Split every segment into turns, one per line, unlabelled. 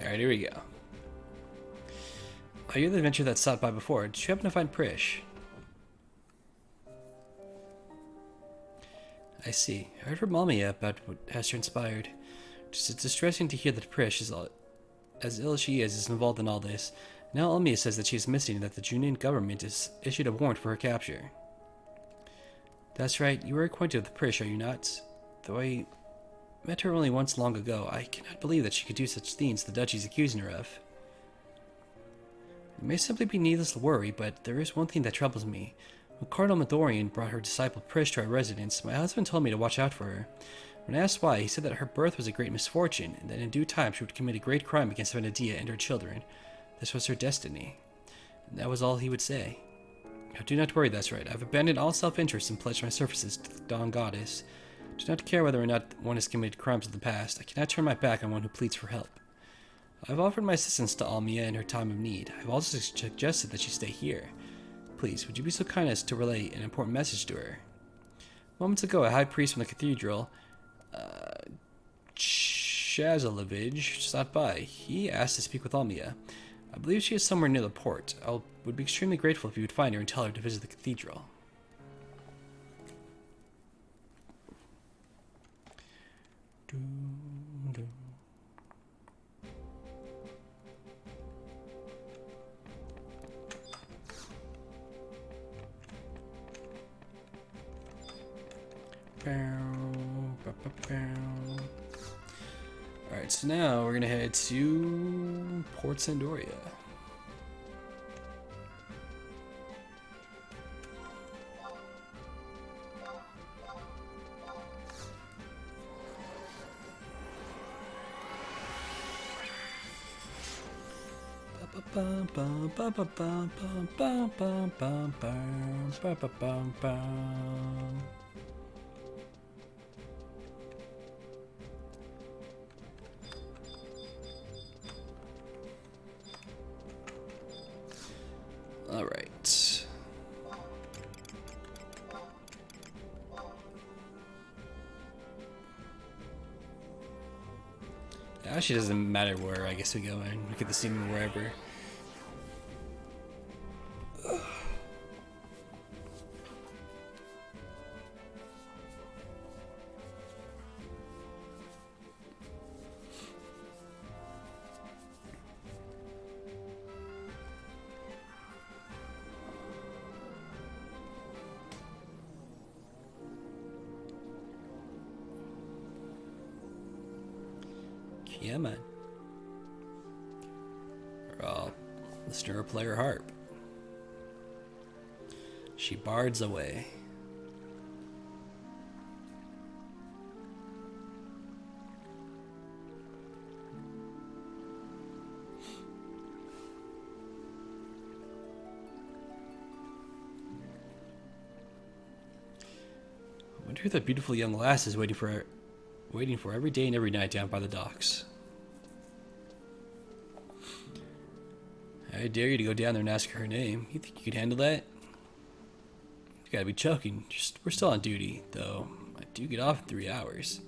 Alright, here we go. Oh, you're the adventurer that stopped by before. Did you happen to find Prish? I see. I heard from Ulmia about what has transpired. It's distressing to hear that Prish, as ill as she is involved in all this. Now Ulmia says that she is missing and that the Junian government has issued a warrant for her capture. That's right, you are acquainted with Prish, are you not? Though I met her only once long ago, I cannot believe that she could do such things the Duchy's accusing her of. It may simply be needless to worry, but there is one thing that troubles me. When Cardinal Midorian brought her disciple Prish to our residence, my husband told me to watch out for her. When asked why, he said that her birth was a great misfortune, and that in due time she would commit a great crime against Venedia and her children. This was her destiny. And that was all he would say. Now, do not worry, that's right. I've abandoned all self-interest and pledged my services to the Dawn Goddess. I do not care whether or not one has committed crimes of the past. I cannot turn my back on one who pleads for help. I've offered my assistance to Ulmia in her time of need. I've also suggested that she stay here. Please, would you be so kind as to relay an important message to her? Moments ago, a high priest from the cathedral, Chazalevich, stopped by. He asked to speak with Ulmia. I believe she is somewhere near the port. I would be extremely grateful if you would find her and tell her to visit the cathedral. Alright, so now we're gonna head to Port Sandoria. All right. It actually doesn't matter where I guess we go in. We get the scene wherever. Yeah, man. Or I'll listen to her play her harp. She bards away. I wonder who that beautiful young lass is waiting for every day and every night down by the docks. I dare you to go down there and ask her name. You think you could handle that? You gotta be joking. We're still on duty, though. I do get off in 3 hours.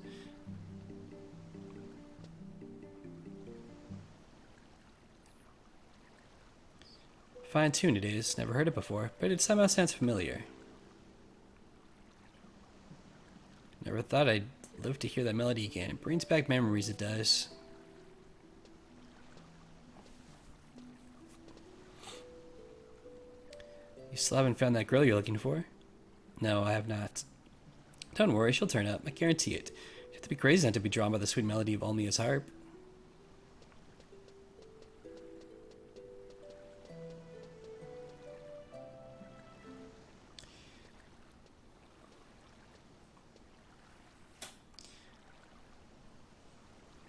Fine tune it is. Never heard it before, but it somehow sounds familiar. Never thought I'd live to hear that melody again. It brings back memories, it does. You still haven't found that girl you're looking for? No, I have not. Don't worry, she'll turn up. I guarantee it. You have to be crazy not to be drawn by the sweet melody of Ulmia's harp.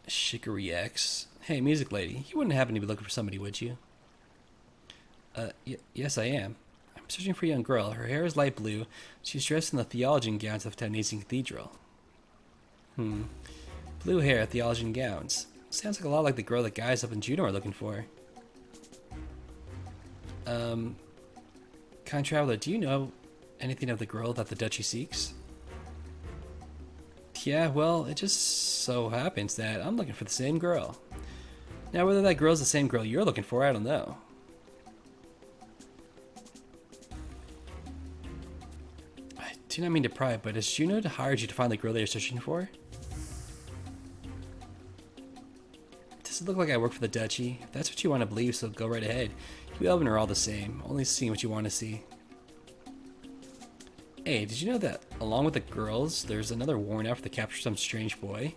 Shikari X. Hey, music lady, you wouldn't happen to be looking for somebody, would you? Yes, I am. I'm searching for a young girl. Her hair is light blue. She's dressed in the theologian gowns of Tanasian Cathedral. Blue hair, theologian gowns. Sounds like a lot like the girl that guys up in Juneau are looking for. Kind traveler, do you know anything of the girl that the duchy seeks? Yeah, well, it just so happens that I'm looking for the same girl. Now, whether that girl's the same girl you're looking for, I don't know. I do not mean to pry, but has Juno hired you to find the girl that you're searching for? Does it look like I work for the duchy? If that's what you want to believe, so go right ahead. You Elven are all the same, only seeing what you want to see. Hey, did you know that, along with the girls, there's another warrant out for the capture of some strange boy?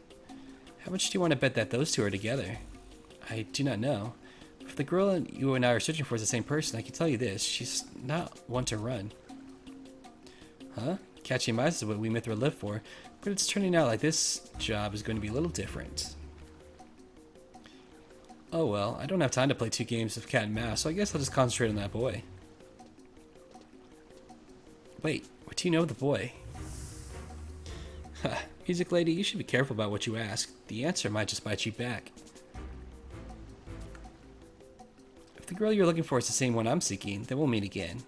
How much do you want to bet that those two are together? I do not know. If the girl you and I are searching for is the same person, I can tell you this, she's not one to run. Huh? Catching mice is what we Mithra live for, but it's turning out like this job is going to be a little different. Oh well, I don't have time to play 2 games of cat and mouse, so I guess I'll just concentrate on that boy. Wait, what do you know of the boy? Ha, music lady, you should be careful about what you ask. The answer might just bite you back. If the girl you're looking for is the same one I'm seeking, then we'll meet again.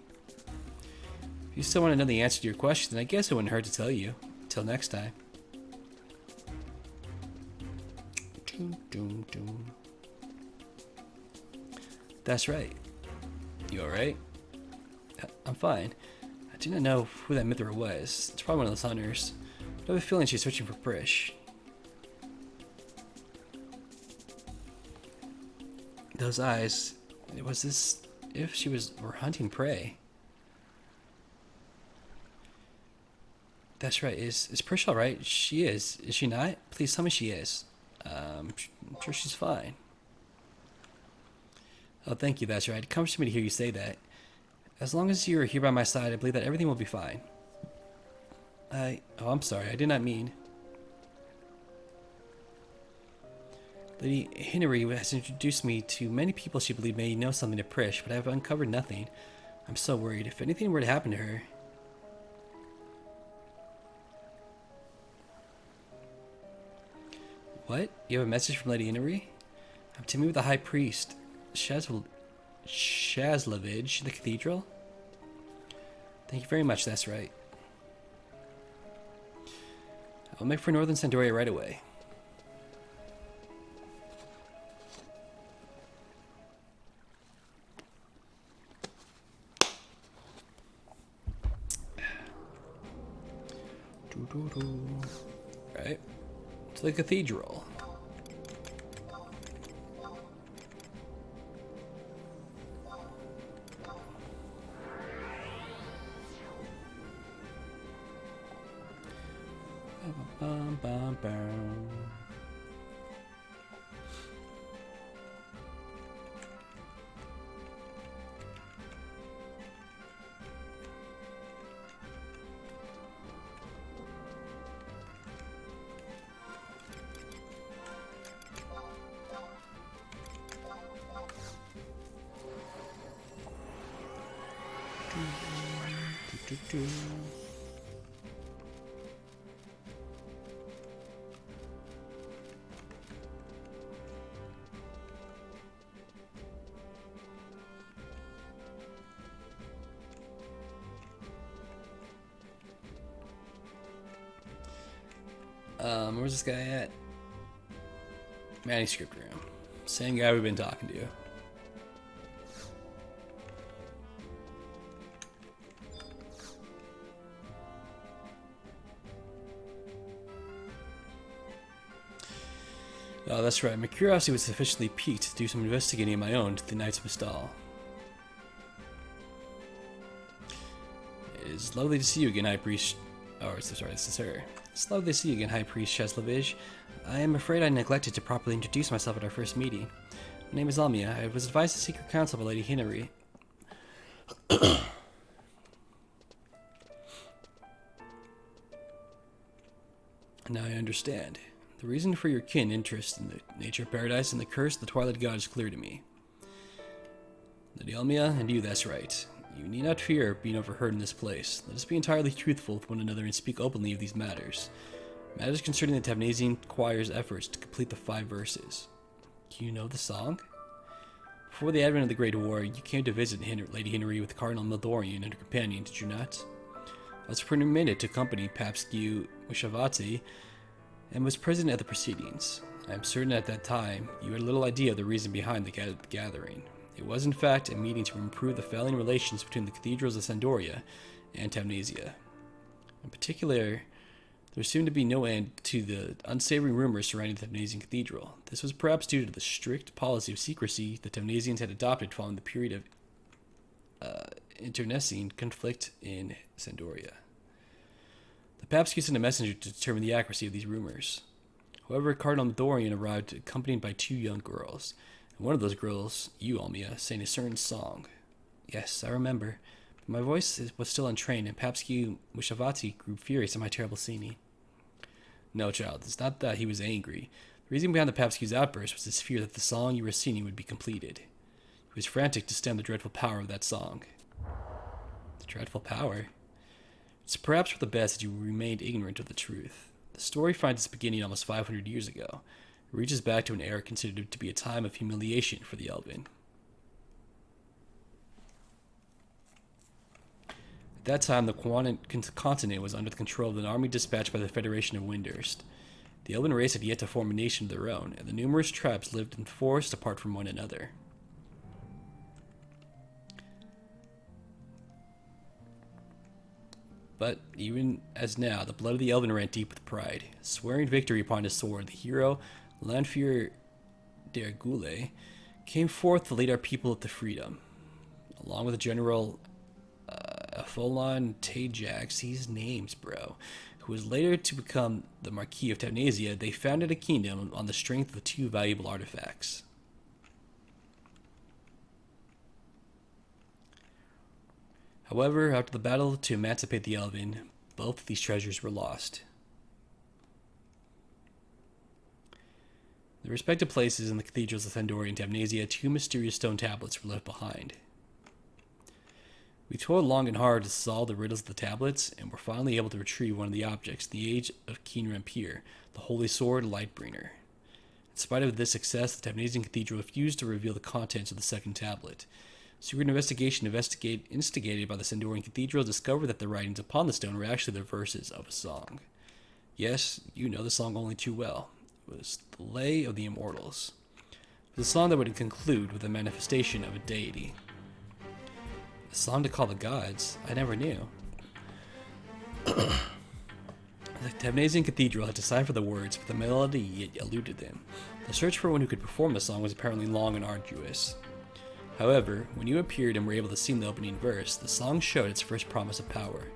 If you still want to know the answer to your question, then I guess it wouldn't hurt to tell you. Till next time. Doom, doom, doom. That's right. You alright? I'm fine. I do not know who that Mithra was. It's probably one of those hunters. I have a feeling she's searching for Prish. Those eyes. Was this if she were hunting prey? That's right. Is Prish alright? She is. Is she not? Please tell me she is. I'm sure she's fine. Oh, thank you, that's right. It comforts me to hear you say that. As long as you're here by my side, I believe that everything will be fine. Oh, I'm sorry, I did not mean. Lady Henry has introduced me to many people she believed may know something of Prish, but I have uncovered nothing. I'm so worried. If anything were to happen to her... What? You have a message from Lady Henry? I'm to meet with the High Priest. Shazlovich, the cathedral? Thank you very much, that's right. I'll make for Northern Sandoria right away. Right. To the cathedral. Bum, bum, bum. Do. Where's this guy at? Manuscript room. Same guy we've been talking to. Oh, that's right. My curiosity was sufficiently piqued to do some investigating of my own to the Knights Mistal. It is lovely to see you again, High Priest. Oh, sorry, this is her. It's lovely to see you again, High Priest Shazlovich. I am afraid I neglected to properly introduce myself at our first meeting. My name is Ulmia. I was advised to seek your counsel by Lady Henry. Now I understand. The reason for your keen interest in the nature of paradise and the curse of the Twilight God is clear to me. Lady Ulmia, and you, that's right. You need not fear being overheard in this place. Let us be entirely truthful with one another and speak openly of these matters. Matters concerning the Tabnasian choir's efforts to complete the 5 verses. Do you know the song? Before the advent of the Great War, you came to visit Lady Henry with Cardinal Mildorian and her companion, did you not? I was permitted to accompany Papscu Wishavati and was present at the proceedings. I am certain at that time you had little idea of the reason behind the gathering. It was, in fact, a meeting to improve the failing relations between the cathedrals of Sandoria and Tamnesia. In particular, there seemed to be no end to the unsavory rumors surrounding the Tamnasian Cathedral. This was perhaps due to the strict policy of secrecy the Tamnasians had adopted following the period of internecine conflict in Sandoria. The Papscu sent a messenger to determine the accuracy of these rumors. However, Cardinal Dorian arrived accompanied by 2 young girls. And one of those girls, you, Ulmia, sang a certain song. Yes, I remember. But my voice was still untrained, and Papscu Wishavati grew furious at my terrible singing. No, child, it's not that he was angry. The reason behind the Papscu's outburst was his fear that the song you were singing would be completed. He was frantic to stem the dreadful power of that song. The dreadful power? It's perhaps for the best that you remained ignorant of the truth. The story finds its beginning almost 500 years ago. It reaches back to an era considered to be a time of humiliation for the Elven. At that time, the continent was under the control of an army dispatched by the Federation of Windurst. The Elven race had yet to form a nation of their own, and the numerous tribes lived in the forest apart from one another. But even as now, the blood of the Elven ran deep with pride. Swearing victory upon his sword, the hero Lanfear der Gule came forth to lead our people to freedom. Along with the General Afolon Tajax, these names, bro, who was later to become the Marquis of Tamnesia, they founded a kingdom on the strength of 2 valuable artifacts. However, after the battle to emancipate the Elven, both of these treasures were lost. In the respective places in the cathedrals of Thandoria and Tamnesia, 2 mysterious stone tablets were left behind. We toiled long and hard to solve the riddles of the tablets, and were finally able to retrieve one of the objects in the age of Keen Rampir, the Holy Sword Lightbringer. In spite of this success, the Tamnasian Cathedral refused to reveal the contents of the second tablet. Secret investigation instigated by the Sandorian Cathedral discovered that the writings upon the stone were actually the verses of a song. Yes, you know the song only too well. It was the Lay of the Immortals. It was a song that would conclude with a manifestation of a deity. A song to call the gods? I never knew. The Tamnasian Cathedral had to decipher the words, but the melody yet eluded them. The search for one who could perform the song was apparently long and arduous. However, when you appeared and were able to sing the opening verse, the song showed its first promise of power.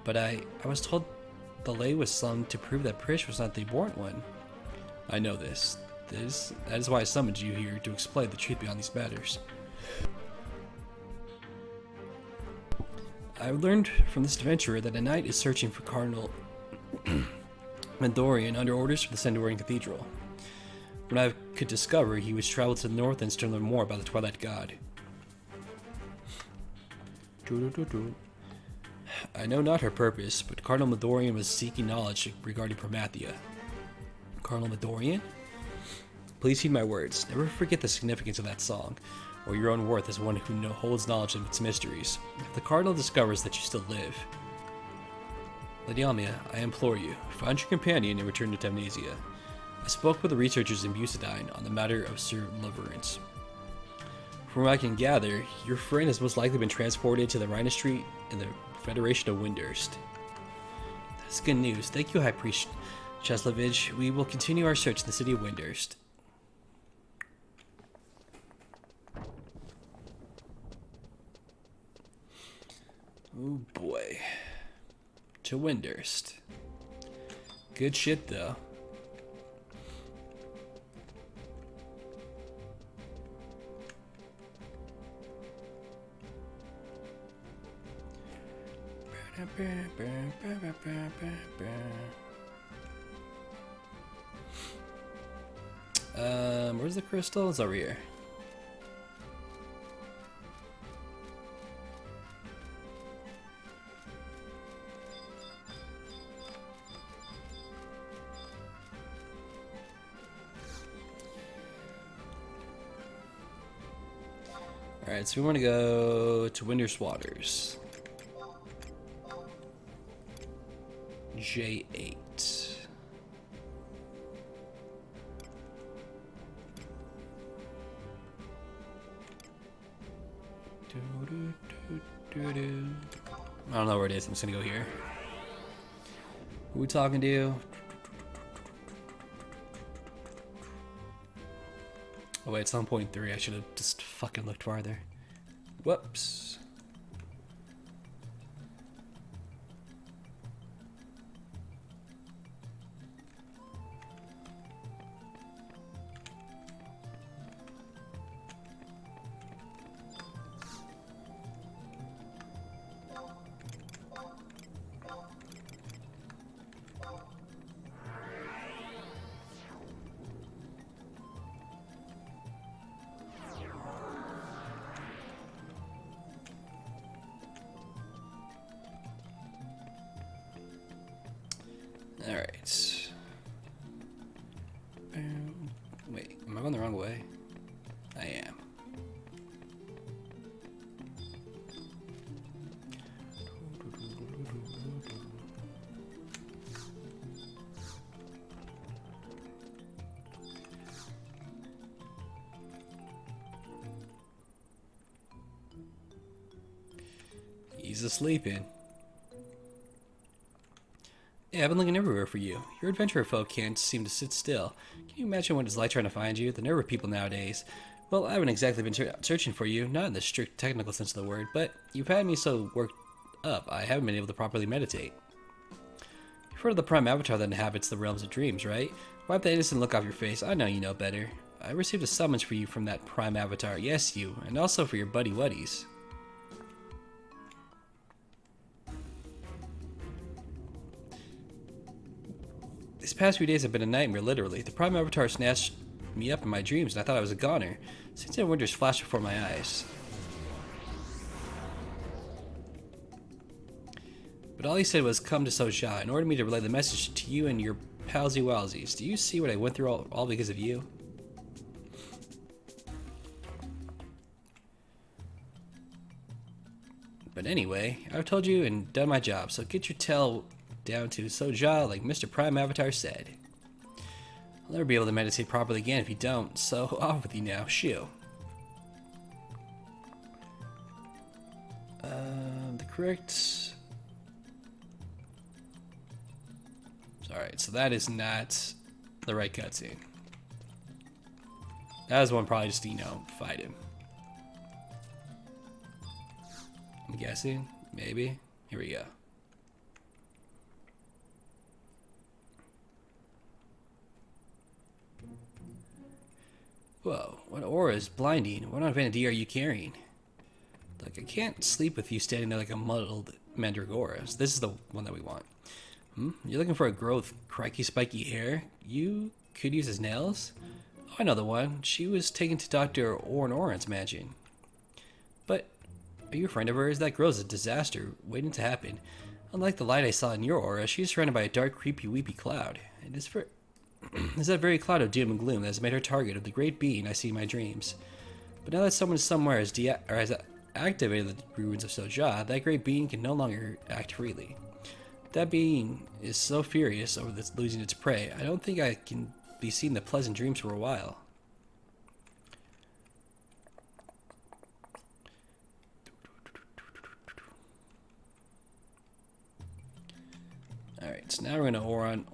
But I was told the lay was sung to prove that Prish was not the born one. I know this. That is why I summoned you here, to explain the truth behind these matters. I learned from this adventurer that a knight is searching for Cardinal Mendorian under orders from the Sandorian Cathedral. When I could discover, he was traveled to the north and to learn more about the Twilight God. I know not her purpose, but Cardinal Mendorian was seeking knowledge regarding Promathia. Cardinal Mendorian? Please heed my words. Never forget the significance of that song, or your own worth as one who holds knowledge of its mysteries. If the Cardinal discovers that you still live, Lady Ulmia, I implore you, find your companion and return to Tamnesia. I spoke with the researchers in Bucidine on the matter of Sir Leverance. From what I can gather, your friend has most likely been transported to the Rhina Street in the Federation of Windurst. That's good news. Thank you, High Priest Cheslevich. We will continue our search in the city of Windurst. Oh boy. To Windurst. Good shit, though. Where's the crystal? It's over here. Alright, so we want to go to Winter's Waters. J8. I don't know where it is. I'm just gonna go here. Who are we talking to? Oh wait, it's 1.3. I should have just fucking looked farther. Whoops. Alright. Wait, am I going the wrong way? I am. He's asleeping. Yeah, I've been looking everywhere for you. Your adventurer folk can't seem to sit still. Can you imagine what it's like trying to find you? The nerve of people nowadays. Well, I haven't exactly been searching for you, not in the strict technical sense of the word, but you've had me so worked up, I haven't been able to properly meditate. You've heard of the prime avatar that inhabits the realms of dreams, right? Wipe that innocent look off your face. I know you know better. I received a summons for you from that prime avatar. Yes, you, and also for your buddy-wuddies. These past few days have been a nightmare, literally. The Prime Avatar snatched me up in my dreams, and I thought I was a goner. Since then, winters flashed before my eyes. But all he said was, come to Soja, and ordered me to relay the message to you and your palsy wowsies. Do you see what I went through all because of you? But anyway, I've told you and done my job, so get your tail down to Soja, like Mr. Prime Avatar said. I'll never be able to meditate properly again if you don't, so off with you now, shoo. The correct... Alright, so that is not the right cutscene. That was one probably just, fight him. I'm guessing, maybe. Here we go. Whoa, what aura is blinding? What on vanity are you carrying? Like, I can't sleep with you standing there like a muddled mandragora. So this is the one that we want. You're looking for a growth, crikey spiky hair? You could use his nails? Oh, I know the one. She was taken to Dr. Oran's mansion. But, are you a friend of hers? That girl's a disaster waiting to happen. Unlike the light I saw in your aura, she's surrounded by a dark, creepy, weepy cloud. It is for... It's that very cloud of doom and gloom that has made her target of the great being I see in my dreams. But now that someone somewhere has activated the ruins of Soja, that great being can no longer act freely. That being is so furious over losing its prey, I don't think I can be seeing the pleasant dreams for a while. Alright, so now we're going to Oran.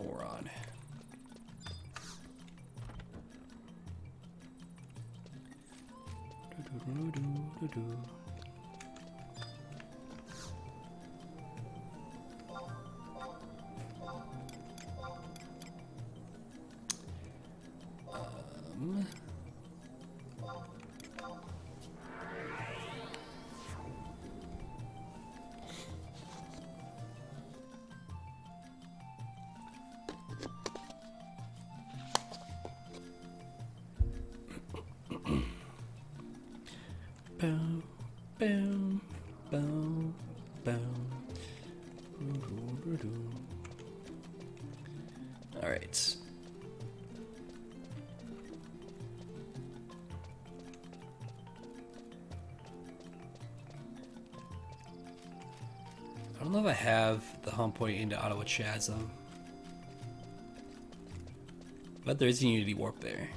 Boom, boom, boom, boom. Alright. I don't know if I have the home point into Ottawa Chasm. But there is a Unity Warp there.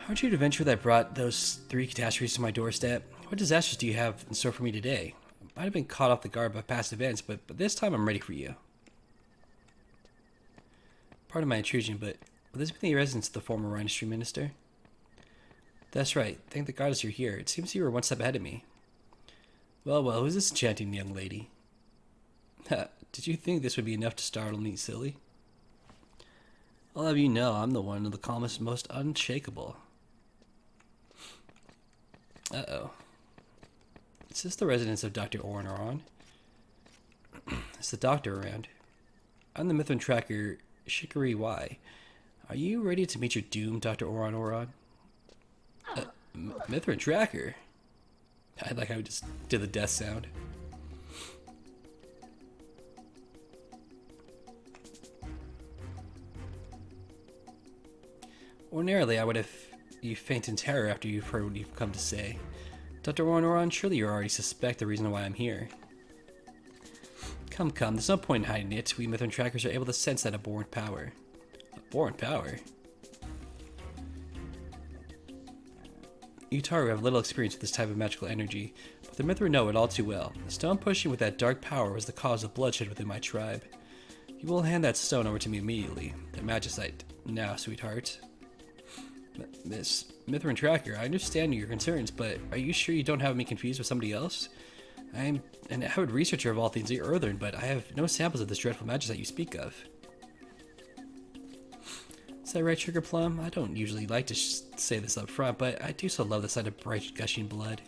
Aren't you an adventurer that brought those 3 catastrophes to my doorstep? What disasters do you have in store for me today? I might have been caught off the guard by past events, but this time I'm ready for you. Pardon my intrusion, but will this be the residence of the former industry minister? That's right. Thank the goddess you're here. It seems you were one step ahead of me. Well, who's this enchanting young lady? Did you think this would be enough to startle me, silly? I'll have you know I'm the one of the calmest, most unshakable. Uh-oh. Is this the residence of Dr. Oran? Is the doctor around? I'm the Mithrin tracker, Shikari Y. Are you ready to meet your doom, Dr. Oran? Mithrin tracker? I like how we just did the death sound. Ordinarily, I would have you faint in terror after you've heard what you've come to say. Dr. Oran, surely you already suspect the reason why I'm here. Come, there's no point in hiding it. We Mithrin trackers are able to sense that abhorrent power. Abhorrent power? Utaru have little experience with this type of magical energy, but the Mithrin know it all too well. The stone pushing with that dark power was the cause of bloodshed within my tribe. You will hand that stone over to me immediately. The magicite. Now, sweetheart. Miss Mithrin Tracker, I understand your concerns, but are you sure you don't have me confused with somebody else? I'm an avid researcher of all things Earthern, but I have no samples of this dreadful magicite you speak of. Is that right, Sugar Plum? I don't usually like to say this up front, but I do so love the sight of bright, gushing blood.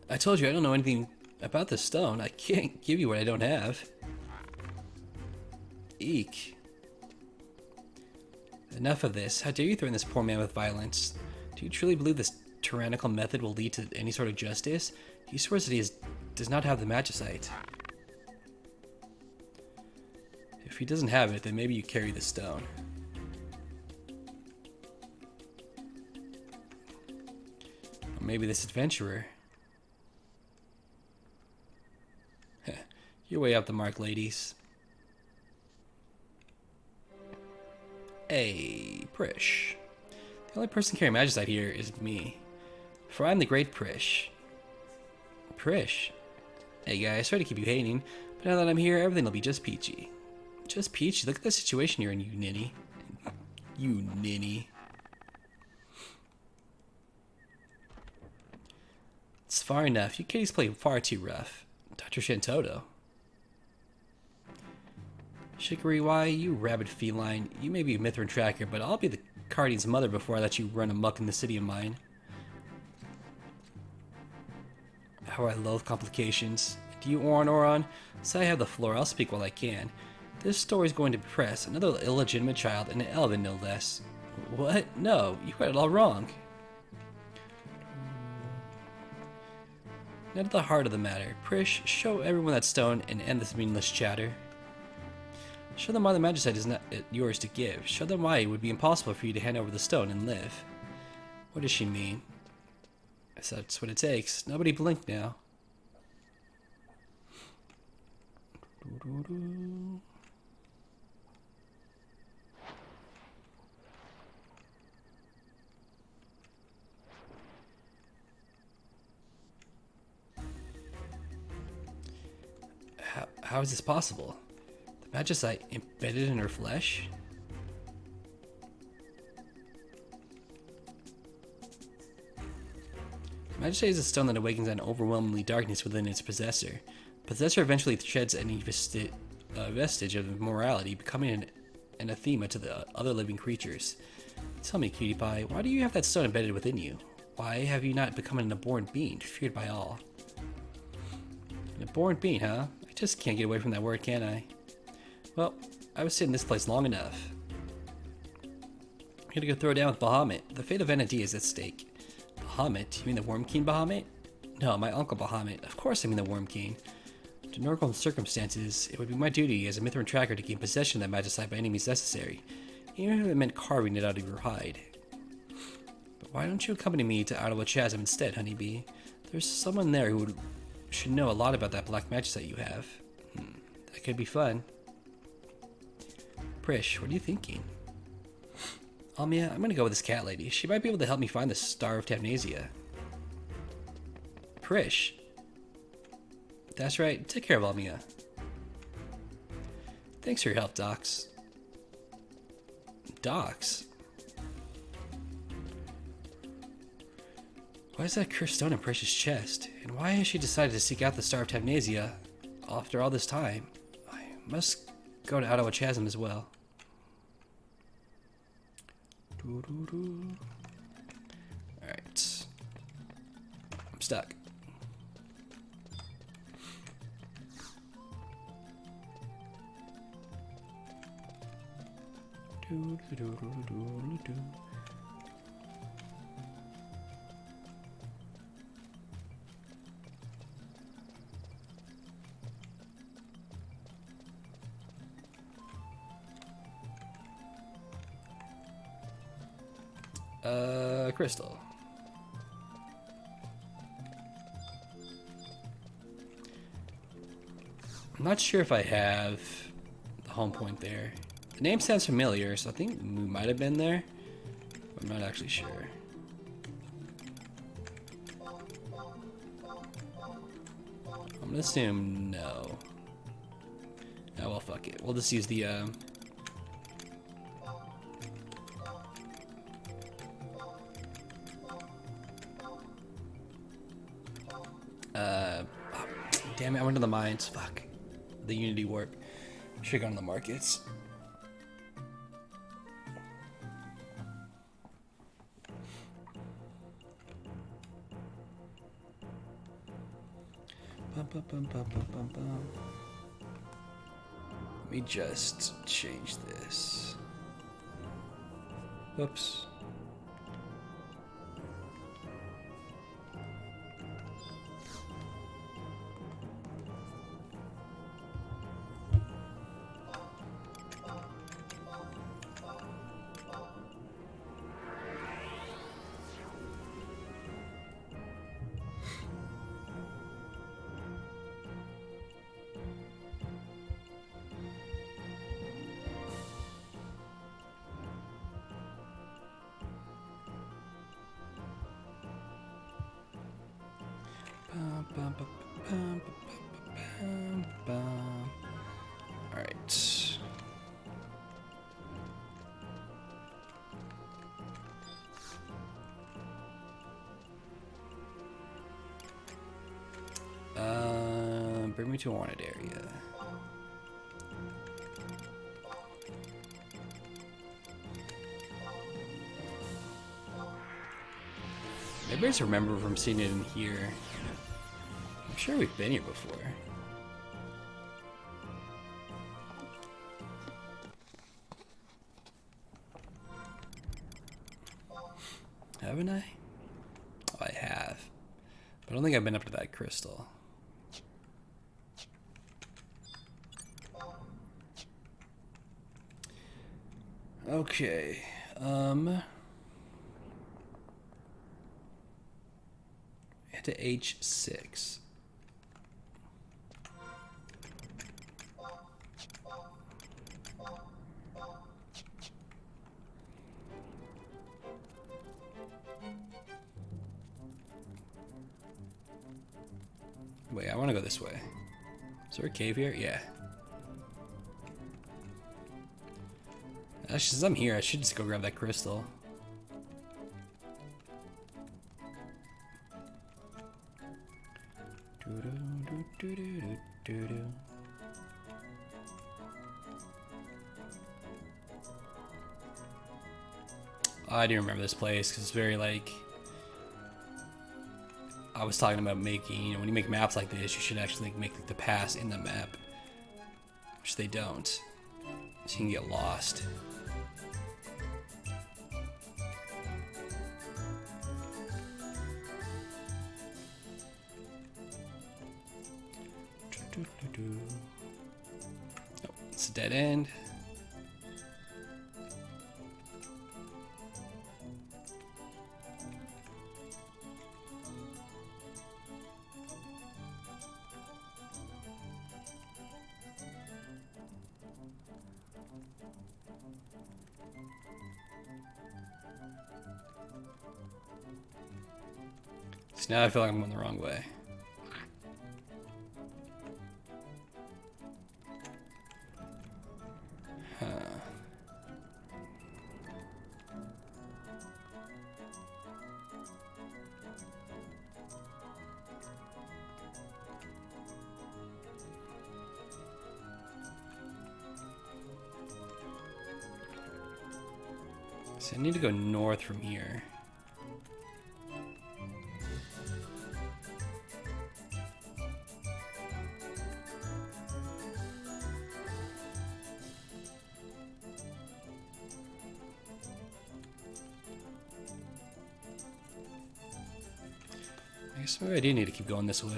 I told you I don't know anything about this stone. I can't give you what I don't have. Eek. Enough of this. How dare you threaten this poor man with violence? Do you truly believe this tyrannical method will lead to any sort of justice? He swears that does not have the magicite. If he doesn't have it, then maybe you carry the stone. Or maybe this adventurer. You're way up the mark, ladies. Hey, Prish. The only person carrying magicite here is me. For I'm the great Prish. Prish? Hey guys, sorry to keep you hating, but now that I'm here, everything will be just peachy. Just peachy? Look at the situation you're in, you ninny. You ninny. It's far enough. You kiddies play far too rough. Dr. Shintoto. Shikari, why, you rabid feline. You may be a Mithrin tracker, but I'll be the Cardian's mother before I let you run amok in the city of mine. How I loathe complications. Do you, Oran? Say I have the floor, I'll speak while I can. This story's going to press another illegitimate child and an elven, no less. What? No, you got it all wrong. Now to the heart of the matter. Prish, show everyone that stone and end this meaningless chatter. Show them why the magicite is not yours to give. Show them why it would be impossible for you to hand over the stone and live. What does she mean? If that's what it takes. Nobody blink now. How is this possible? The magicite embedded in her flesh? Magicite is a stone that awakens an overwhelmingly darkness within its possessor. Possessor eventually sheds any vestige of morality, becoming anathema to the other living creatures. Tell me, cutie pie, why do you have that stone embedded within you? Why have you not become an abhorrent being, feared by all? An abhorrent being, huh? I just can't get away from that word, can I? Well, I was sitting in this place long enough. I'm gonna go throw it down with Bahamut. The fate of Vanity is at stake. Bahamut? You mean the Worm King Bahamut? No, my uncle Bahamut. Of course I mean the Worm King. Under normal circumstances, it would be my duty as a Mithrin tracker to gain possession of that magicite by any means necessary, even if it meant carving it out of your hide. But why don't you accompany me to Ottawa Chasm instead, Honeybee? There's someone there who should know a lot about that black magicite you have. That could be fun. Prish, what are you thinking? Ulmia, I'm gonna go with this cat lady. She might be able to help me find the Star of Tamnesia. Prish. That's right. Take care of Ulmia. Thanks for your help, Docs. Docs? Why is that cursed stone in Precious' chest? And why has she decided to seek out the Star of Tamnesia after all this time? I must go to Ottawa Chasm as well. Alright. I'm stuck. Crystal. I'm not sure if I have the home point there. The name sounds familiar, so I think we might have been there. But I'm not actually sure. I'm gonna assume no. Oh well, fuck it. We'll just use the damn it, I went to the mines. Fuck. The Unity warp. Should've gone to the markets. Let me just change this. Whoops. Alright. Bring me to a wanted area. Maybe I just remember from seeing it in here. I'm sure we've been here before. Haven't I? Oh, I have. But I don't think I've been up to that crystal. Okay. Head to H6. Wait, I want to go this way. Is there a cave here? Yeah. Actually, since I'm here, I should just go grab that crystal. I do remember this place because it's very like. I was talking about making, you know, when you make maps like this, you should actually like, make like, the pass in the map, which they don't, so you can get lost. Oh, it's a dead end. So now I feel like I'm going the wrong way. Huh. So I need to go north from here. I guess maybe I do need to keep going this way.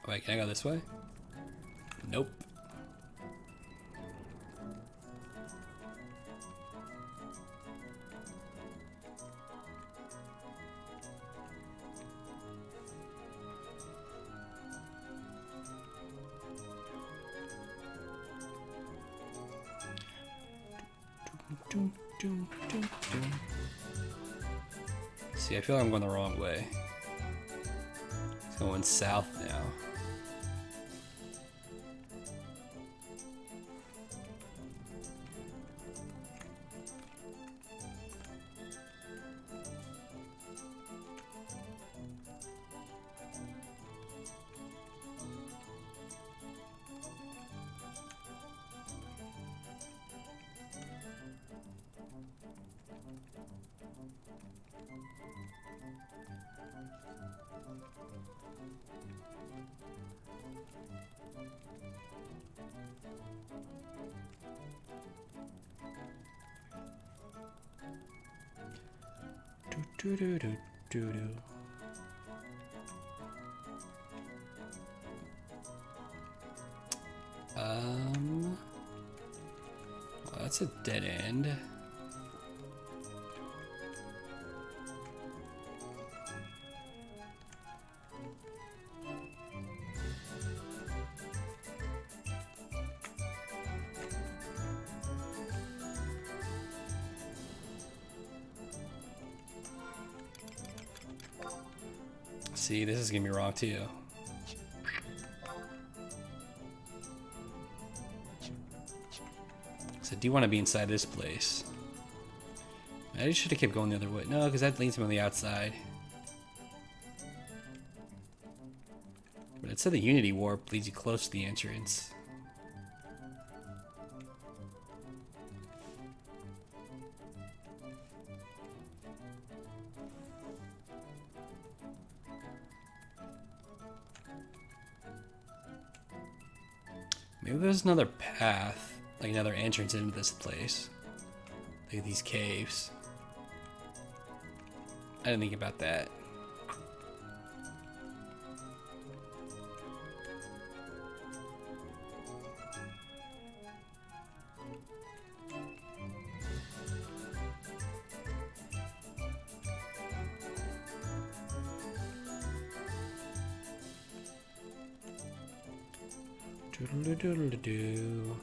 Wait, can I go this way? Nope. See, I feel like I'm going the wrong way. It's going south now. Do do do do do. Well, that's a dead end. See, this is gonna be wrong too. So I do want to be inside this place. I just should have kept going the other way. No, because that leads me on the outside. But it said the Unity Warp leads you close to the entrance. Maybe there's another path, like another entrance into this place. Like these caves. I didn't think about that. Doodle-doo-doodle-doo.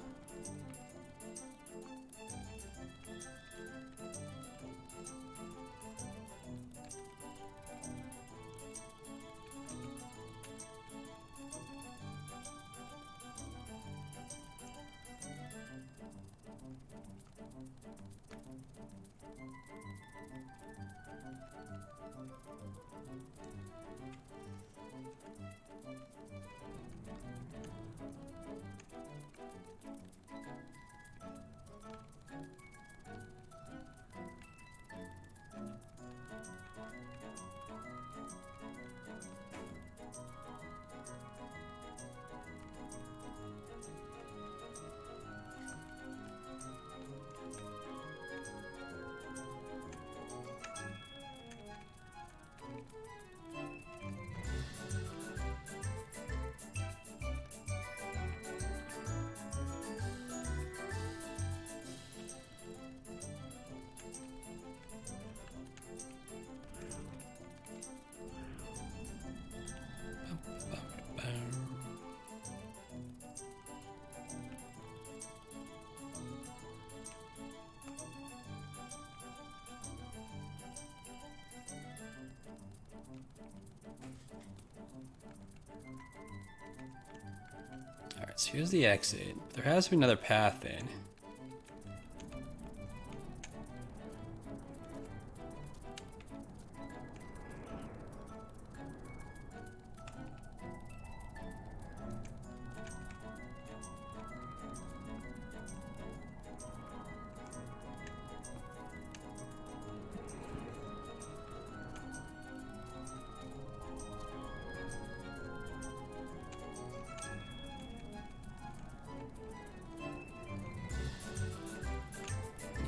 So here's the exit. There has to be another path in.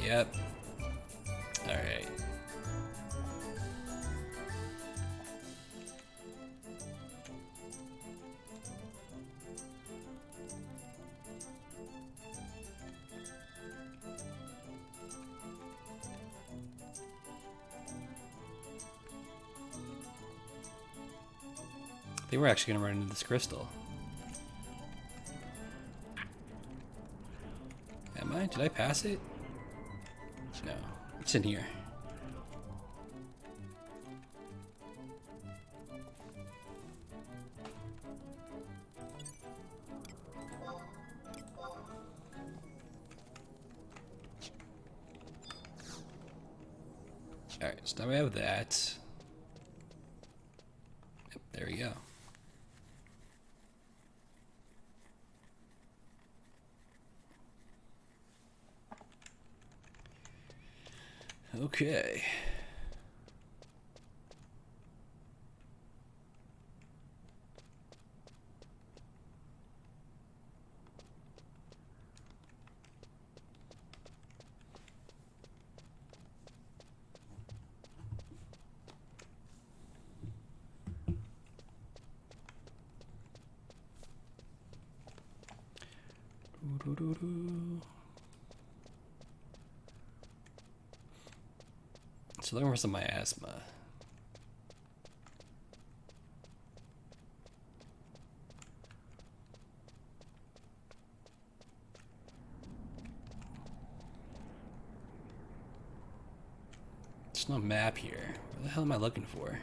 Yep. Alright. I think we're actually gonna run into this crystal. Am I? Did I pass it? No. It's in here. Alright, so now we have that. Yep, there we go. Okay. So looking for some miasma. There's no map here. What the hell am I looking for?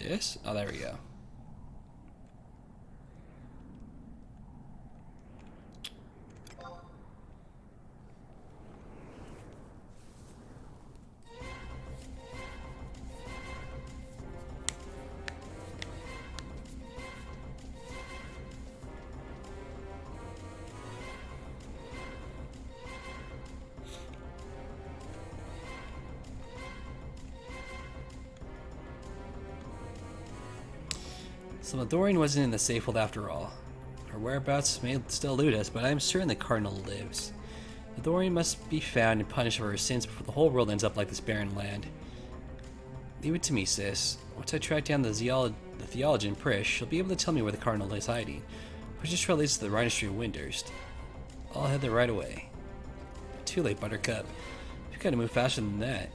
This? Oh, there we go. So Dorian wasn't in the Safehold after all. Her whereabouts may still elude us, but I am certain the Cardinal lives. Dorian must be found and punished for her sins before the whole world ends up like this barren land. Leave it to me, sis. Once I track down the theologian Prish, she'll be able to tell me where the Cardinal is hiding. Prish's trail leads to the Rhine Street of Windurst. I'll head there right away. Too late, Buttercup. You've got to move faster than that.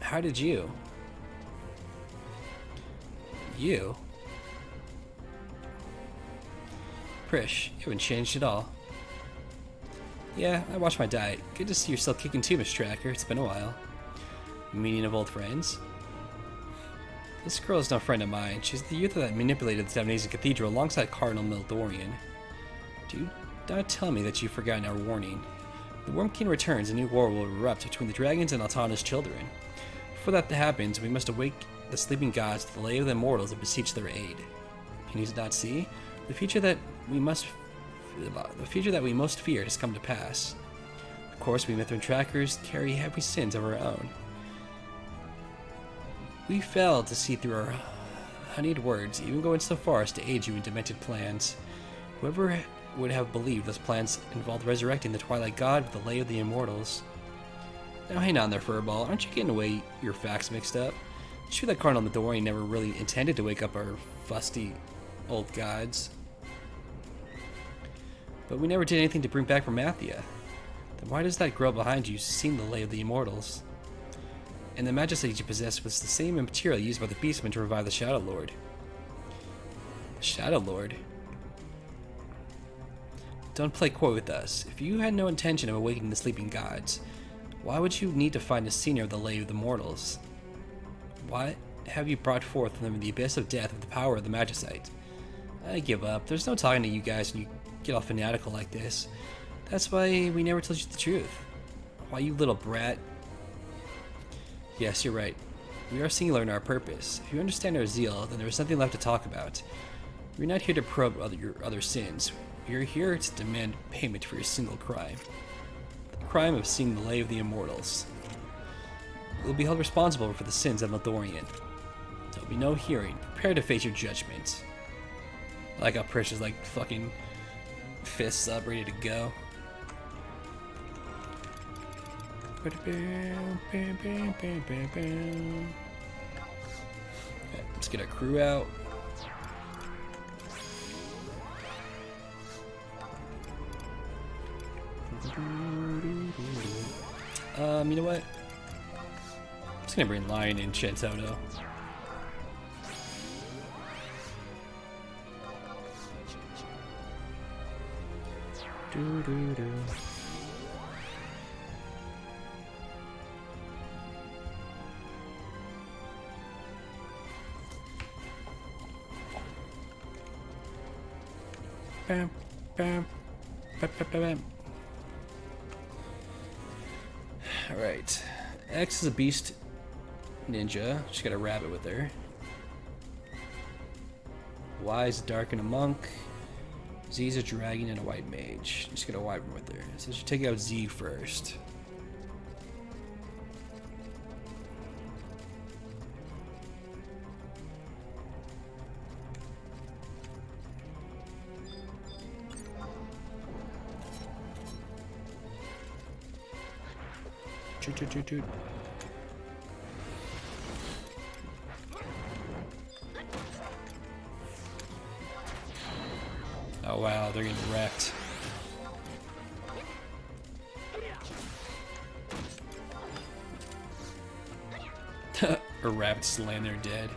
How did you? You? Prish, you haven't changed at all. Yeah, I watched my diet. Good to see you're still kicking too, Miss Tracker. It's been a while. Meeting of old friends? This girl is no friend of mine. She's the youth that manipulated the Davenasian Cathedral alongside Cardinal Mildorian. Do not tell me that you've forgotten our warning. The Worm King returns, a new war will erupt between the dragons and Altana's children. Before that happens, we must awake the sleeping gods to the lay of the immortals and beseech their aid. Can you not see? The future that we most feared has come to pass. Of course, we Mithrin trackers carry heavy sins of our own. We failed to see through our honeyed words, even going so far as to aid you in demented plans. Whoever would have believed those plans involved resurrecting the Twilight God with the lay of the immortals? Now hang on there, Furball. Aren't you getting away your facts mixed up? It's true that Cardinal Midorian never really intended to wake up our fusty old gods. But we never did anything to bring back Promathia. Then why does that girl behind you seem the lay of the immortals? And the majesty you possess was the same material used by the Beastmen to revive the Shadow Lord. The Shadow Lord? Don't play coy with us. If you had no intention of awakening the sleeping gods, why would you need to find a senior of the lay of the mortals? Why have you brought forth from the abyss of death with the power of the Magicite? I give up. There's no talking to you guys when you get all fanatical like this. That's why we never told you the truth. Why, you little brat. Yes, you're right. We are singular in our purpose. If you understand our zeal, then there is nothing left to talk about. We're not here to probe your other sins. We are here to demand payment for your single crime. The crime of seeing the lay of the immortals. You will be held responsible for the sins of Lothlorien. There will be no hearing. Prepare to face your judgment. I like how Prish is like fucking fists up, ready to go. Okay, let's get our crew out. You know what? I'm just gonna bring Lion and Chentoto. Bam, bam, bam, bam, bam. Alright. X is a beast ninja. She's got a rabbit with her. Y is a dark and a monk. Z is a dragon and a white mage. She's got a wyvern with her. So she'll take out Z first. Toot. Oh wow, they're getting wrecked. Her rabbit's laying there dead.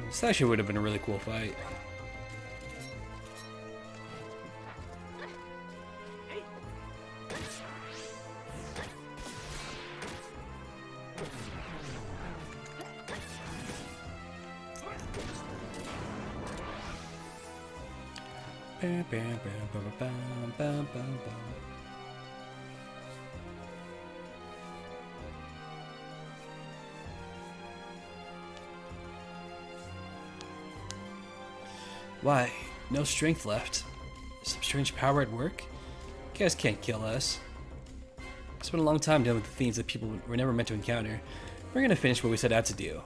This actually would have been a really cool fight. Bam, bam, bam, bam, bam, bam, bam, bam. Why? No strength left. Some strange power at work? You guys can't kill us. It's been a long time dealing with the things that people were never meant to encounter. We're gonna finish what we set out to do.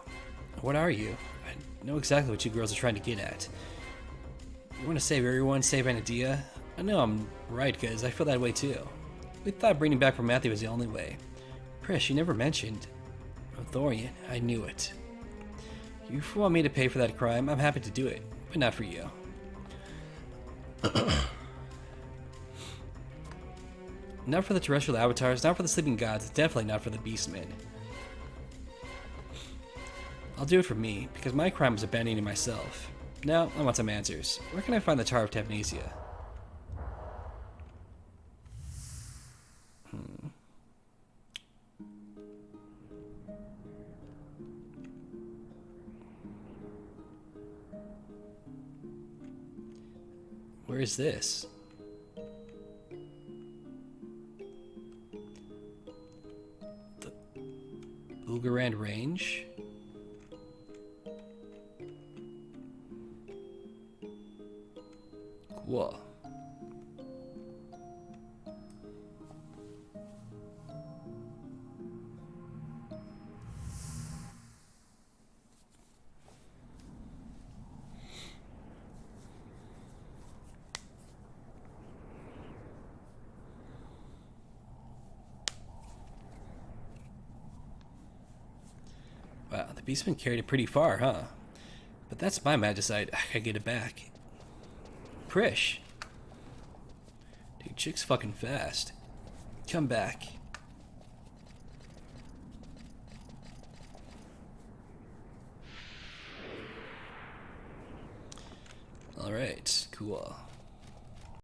What are you? I know exactly what you girls are trying to get at. You want to save everyone, save Anadia? I know I'm right, because I feel that way too. We thought bringing back Matthew was the only way. Prish, you never mentioned Lothlorien. I knew it. You want me to pay for that crime? I'm happy to do it, but not for you. Not for the terrestrial avatars, not for the sleeping gods, definitely not for the beastmen. I'll do it for me, because my crime was abandoning myself. Now, I want some answers. Where can I find the Tower of Tavnesia? Where is this? The Ulgarand Range? Cool. Wow, the beastman carried it pretty far, huh? But that's my magicite. I gotta get it back. Prish. Dude, chick's fucking fast. Come back. Alright, cool.